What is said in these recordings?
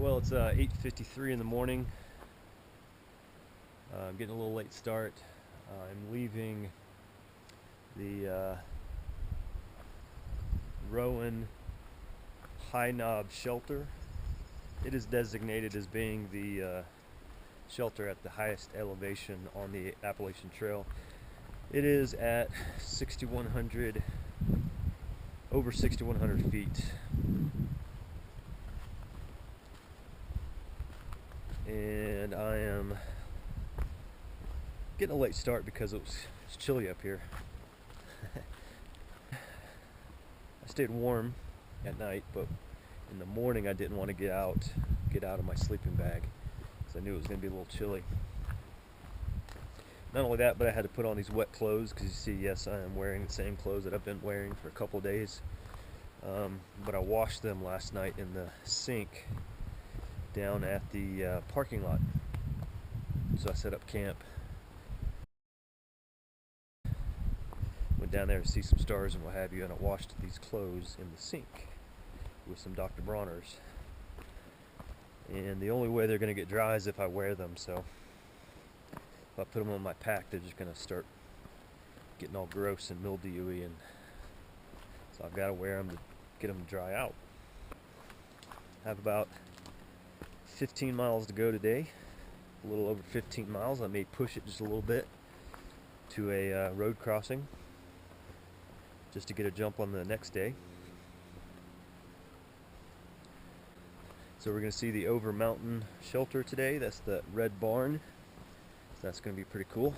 Well, it's 8:53 in the morning. I'm getting a little late start. I'm leaving the Rowan High Knob Shelter. It is designated as being the shelter at the highest elevation on the Appalachian Trail. It is at 6,100, over 6,100 feet. And I am getting a late start because it's chilly up here. I stayed warm at night, but in the morning I didn't want to get out of my sleeping bag because I knew it was going to be a little chilly. Not only that, but I had to put on these wet clothes because you see, yes, I am wearing the same clothes that I've been wearing for a couple of days. But I washed them last night in the sink down at the parking lot. So I set up camp. Went down there to see some stars and what have you, and I washed these clothes in the sink with some Dr. Bronner's. And the only way they're going to get dry is if I wear them, so if I put them on my pack, they're just going to start getting all gross and mildewy, and so I've got to wear them to get them to dry out. I have about 15 miles to go today, a little over 15 miles. I may push it just a little bit to a road crossing just to get a jump on the next day. So we're going to see the Over Mountain Shelter today. That's the red barn. So that's going to be pretty cool.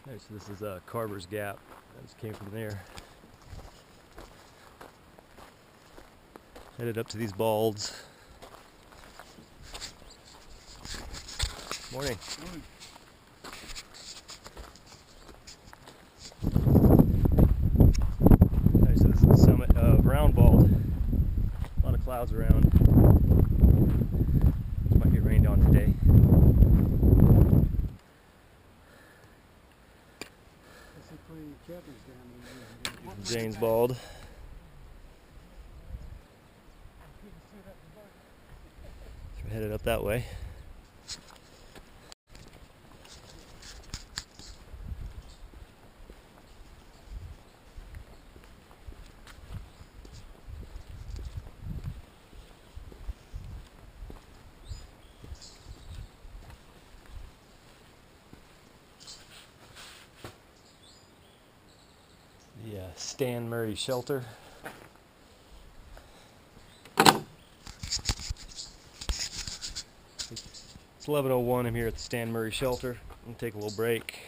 Okay, so this is Carver's Gap. I just came from there. Headed up to these balds. Morning. Morning. Okay, so this is the summit of Round Bald. A lot of clouds around. This might get rained on today. James Bald. So we're headed up that way. The Stan Murray Shelter. It's 11:01. I'm here at the Stan Murray Shelter. I'm gonna take a little break.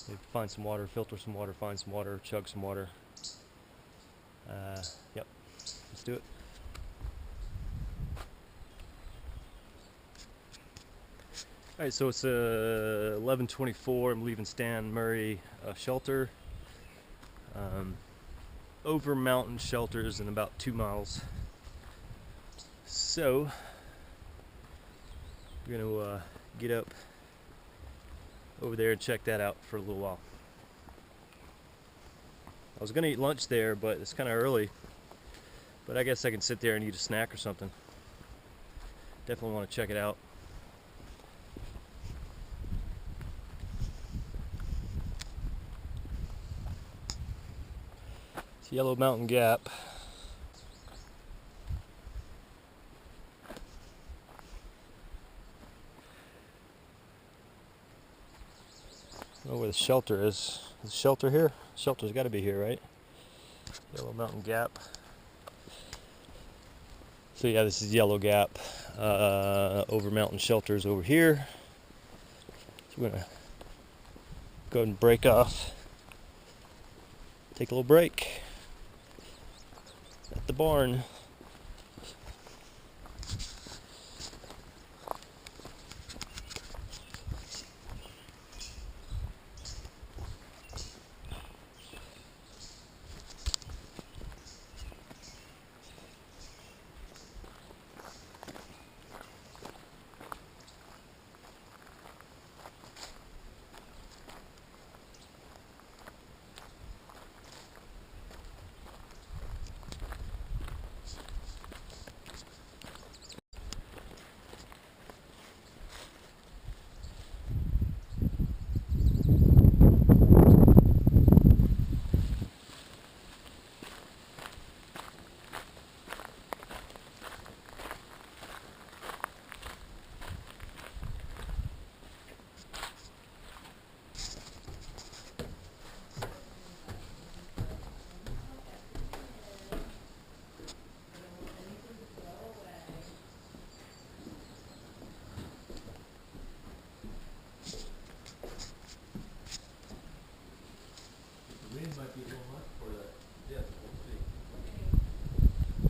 Maybe find some water, filter some water, find some water, chug some water. Yep, let's do it. Alright, so it's 11:24. I'm leaving Stan Murray Shelter. Over Mountain Shelters in about 2 miles. So we're gonna get up over there and check that out for a little while. I was gonna eat lunch there, but it's kind of early. But I guess I can sit there and eat a snack or something. Definitely want to check it out. It's Yellow Mountain Gap. I don't know where the shelter is. Is the shelter here? Shelter's got to be here, right? Yellow Mountain Gap. So yeah, this is Yellow Gap. Over Mountain Shelter's over here. So we're gonna go ahead and break off. Take a little break at the barn. Might be a little much for that. Yeah,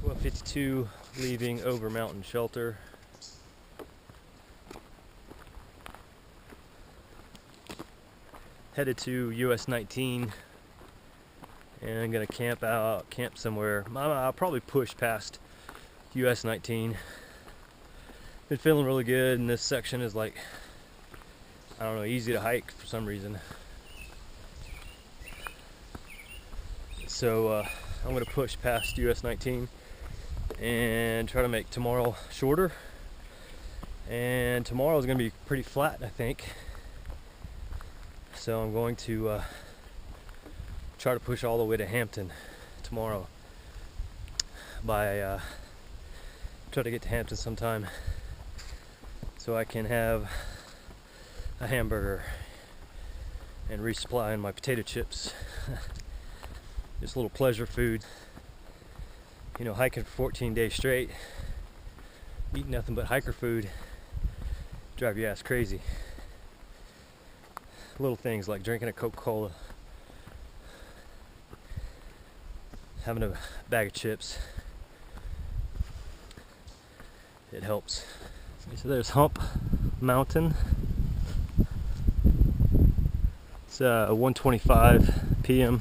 we'll see. 12:52, leaving Over Mountain Shelter. Headed to US 19, and I'm gonna camp somewhere. I'll probably push past US 19. Been feeling really good, and this section is like, I don't know, easy to hike for some reason. So I'm going to push past US 19 and try to make tomorrow shorter. And tomorrow is going to be pretty flat, I think. So I'm going to try to push all the way to Hampton tomorrow. Try to get to Hampton sometime so I can have a hamburger and resupply on my potato chips. Just a little pleasure food. You know, hiking for 14 days straight, eating nothing but hiker food, drive your ass crazy. Little things like drinking a Coca-Cola, having a bag of chips, it helps. So there's Hump Mountain. It's 1:25 p.m.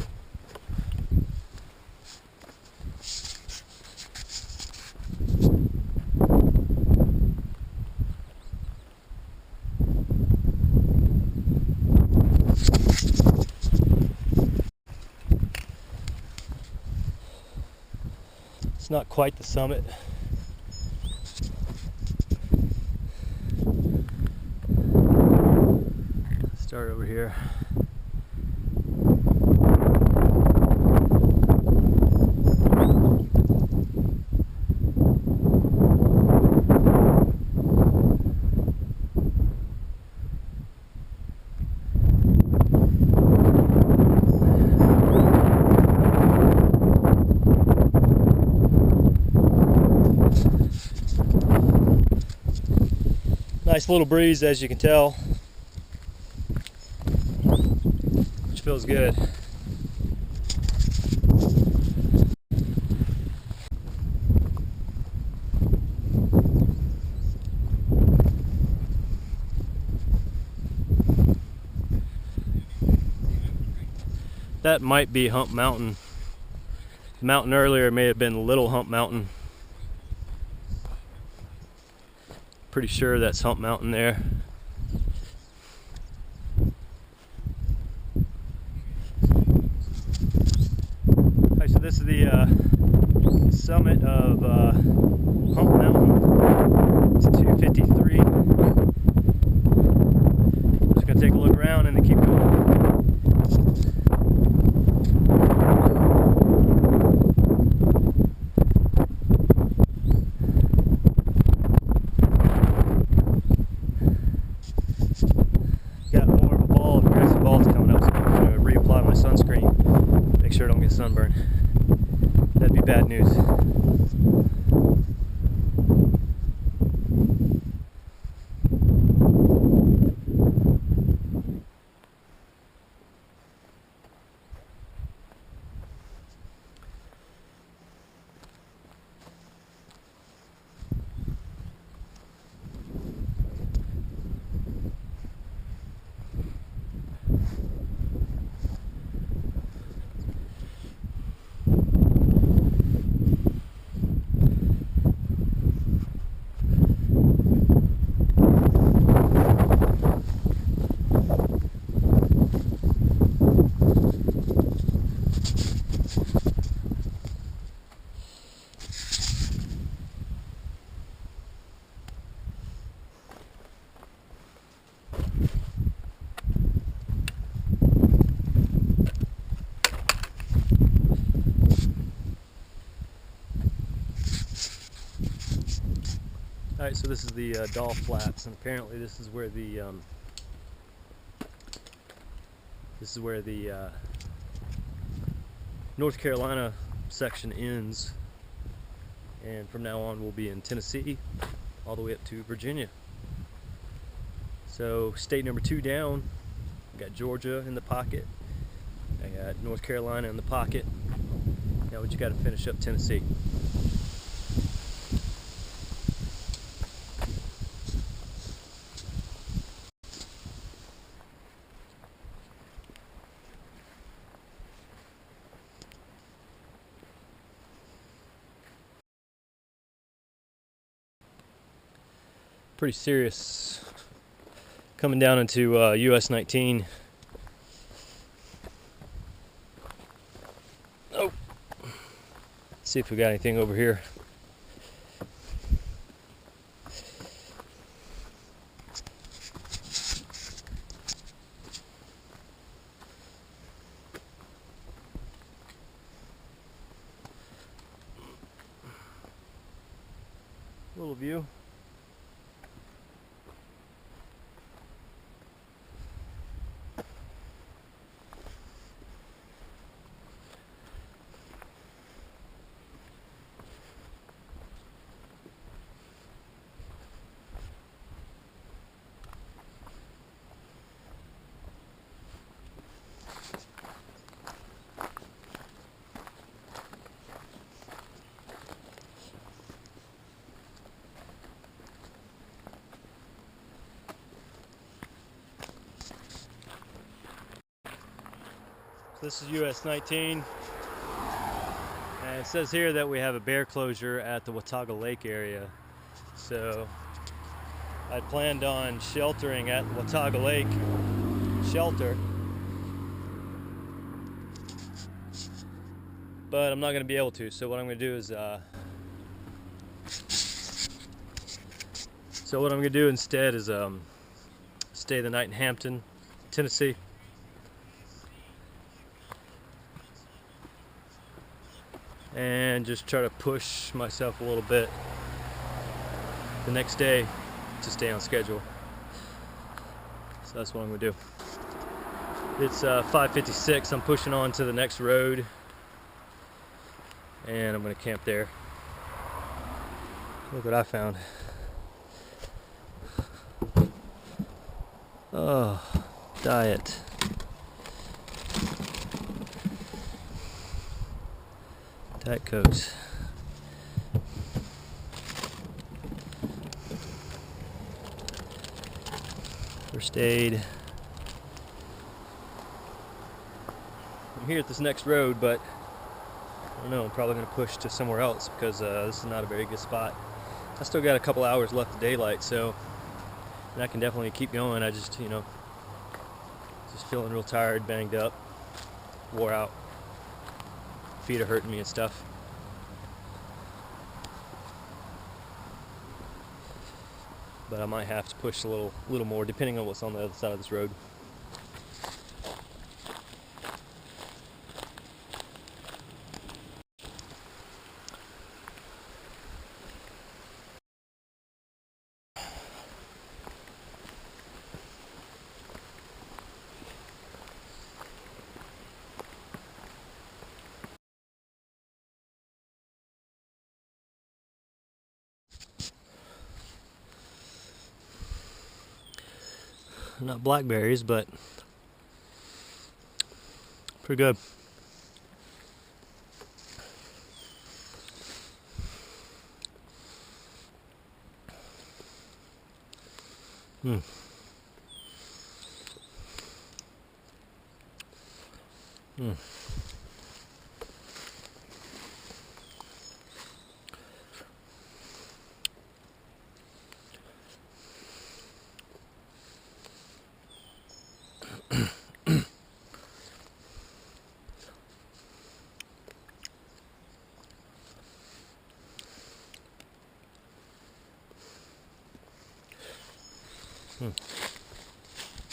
It's not quite the summit. Start over here. Nice little breeze, as you can tell, which feels good. That might be Hump Mountain. The mountain earlier may have been Little Hump Mountain. Pretty sure that's Hump Mountain there. Alright, so this is the summit of Hump Mountain. It's 253. Just gonna take a look around and then keep going. Got more of a ball of grassy balls coming up, so I'm gonna reapply my sunscreen. Make sure I don't get sunburned. That'd be bad news. Alright, so this is the Doll Flats, and apparently this is where the North Carolina section ends, and from now on we'll be in Tennessee all the way up to Virginia. So state number 2 down. I got Georgia in the pocket, I got North Carolina in the pocket. Now we just got to finish up Tennessee. Pretty serious coming down into US 19. Oh, see if we got anything over here. Little view. This is US 19, and it says here that we have a bear closure at the Watauga Lake area. So I planned on sheltering at Watauga Lake shelter, but I'm not going to be able to. So what I'm going to do is instead is stay the night in Hampton, Tennessee. And just try to push myself a little bit the next day to stay on schedule. So that's what I'm gonna do. It's 5:56. I'm pushing on to the next road, and I'm gonna camp there. Look what I found. Oh, diet. Diet Cokes. First aid. I'm here at this next road, but I don't know, I'm probably going to push to somewhere else because this is not a very good spot. I still got a couple hours left of daylight, so and I can definitely keep going. I just, just feeling real tired, banged up, wore out. Feet are hurting me and stuff. but I might have to push a little more depending on what's on the other side of this road. Not blackberries, but pretty good. Mm. Mm.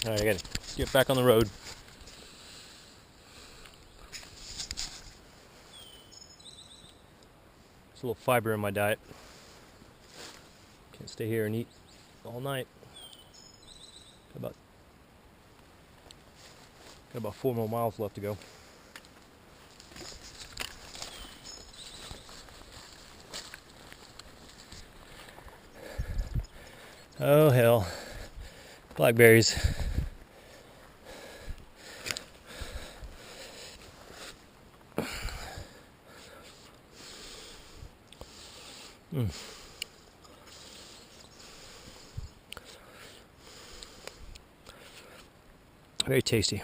All right, I gotta get back on the road. There's a little fiber in my diet. Can't stay here and eat all night. Got about 4 more miles left to go. Oh hell, blackberries. Mm. Very tasty.